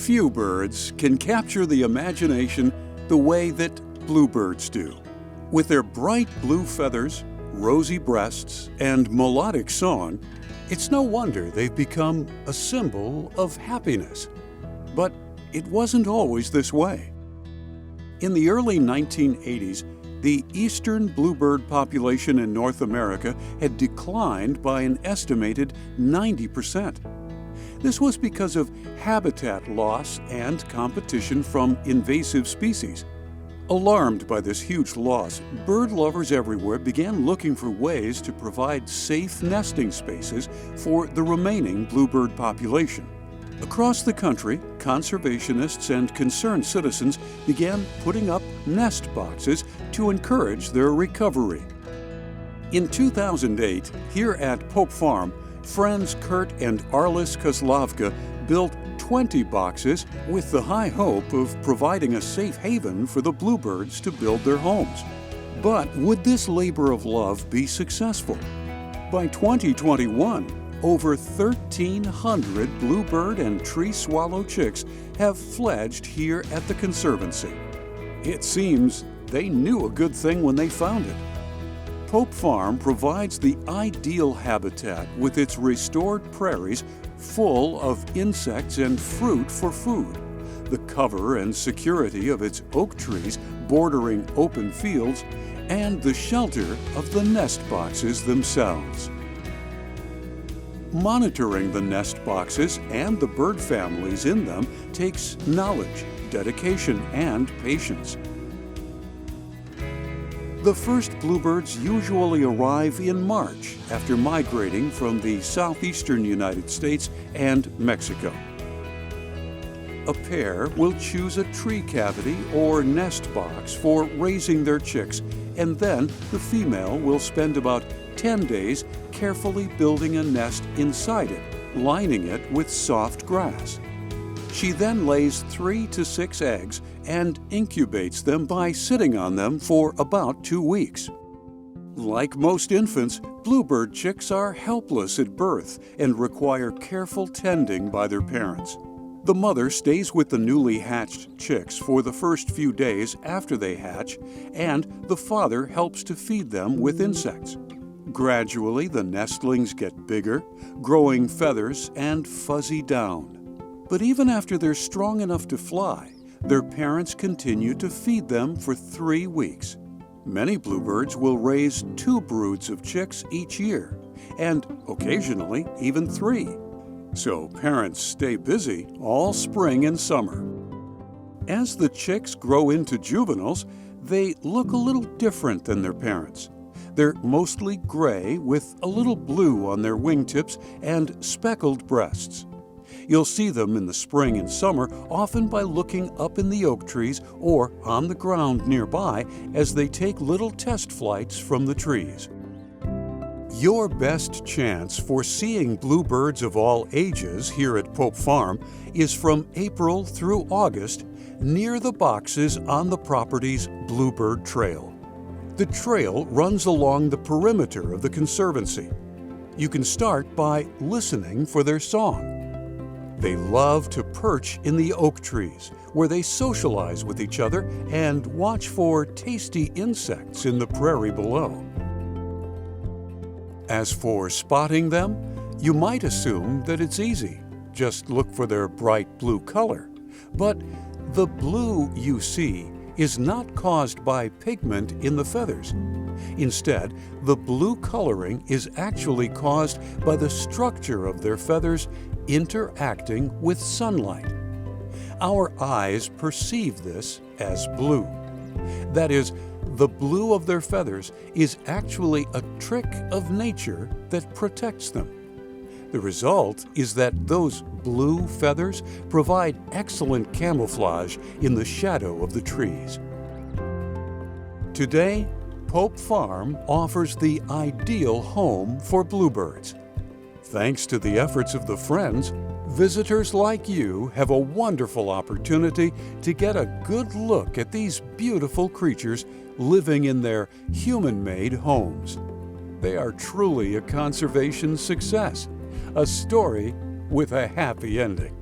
Few birds can capture the imagination the way that bluebirds do. With their bright blue feathers, rosy breasts, and melodic song, it's no wonder they've become a symbol of happiness. But it wasn't always this way. In the early 1980s, the eastern bluebird population in North America had declined by an estimated 90%. This was because of habitat loss and competition from invasive species. Alarmed by this huge loss, bird lovers everywhere began looking for ways to provide safe nesting spaces for the remaining bluebird population. Across the country, conservationists and concerned citizens began putting up nest boxes to encourage their recovery. In 2008, here at Pope Farm, friends Kurt and Arlis Kozlavka built 20 boxes with the high hope of providing a safe haven for the bluebirds to build their homes. But would this labor of love be successful? By 2021, over 1,300 bluebird and tree swallow chicks have fledged here at the Conservancy. It seems they knew a good thing when they found it. Pope Farm provides the ideal habitat with its restored prairies full of insects and fruit for food, the cover and security of its oak trees bordering open fields, and the shelter of the nest boxes themselves. Monitoring the nest boxes and the bird families in them takes knowledge, dedication, and patience. The first bluebirds usually arrive in March after migrating from the southeastern United States and Mexico. A pair will choose a tree cavity or nest box for raising their chicks, and then the female will spend about 10 days carefully building a nest inside it, lining it with soft grass. She then lays 3 to 6 eggs and incubates them by sitting on them for about 2 weeks. Like most infants, bluebird chicks are helpless at birth and require careful tending by their parents. The mother stays with the newly hatched chicks for the first few days after they hatch, and the father helps to feed them with insects. Gradually, the nestlings get bigger, growing feathers and fuzzy down. But even after they're strong enough to fly, their parents continue to feed them for 3 weeks. Many bluebirds will raise 2 broods of chicks each year, and occasionally even 3. So parents stay busy all spring and summer. As the chicks grow into juveniles, they look a little different than their parents. They're mostly gray with a little blue on their wingtips and speckled breasts. You'll see them in the spring and summer, often by looking up in the oak trees or on the ground nearby as they take little test flights from the trees. Your best chance for seeing bluebirds of all ages here at Pope Farm is from April through August near the boxes on the property's Bluebird Trail. The trail runs along the perimeter of the Conservancy. You can start by listening for their song. They love to perch in the oak trees, where they socialize with each other and watch for tasty insects in the prairie below. As for spotting them, you might assume that it's easy. Just look for their bright blue color. But the blue you see is not caused by pigment in the feathers. Instead, the blue coloring is actually caused by the structure of their feathers interacting with sunlight. Our eyes perceive this as blue. That is, the blue of their feathers is actually a trick of nature that protects them. The result is that those blue feathers provide excellent camouflage in the shadow of the trees. Today, Pope Farm offers the ideal home for bluebirds. Thanks to the efforts of the friends, visitors like you have a wonderful opportunity to get a good look at these beautiful creatures living in their human-made homes. They are truly a conservation success, a story with a happy ending.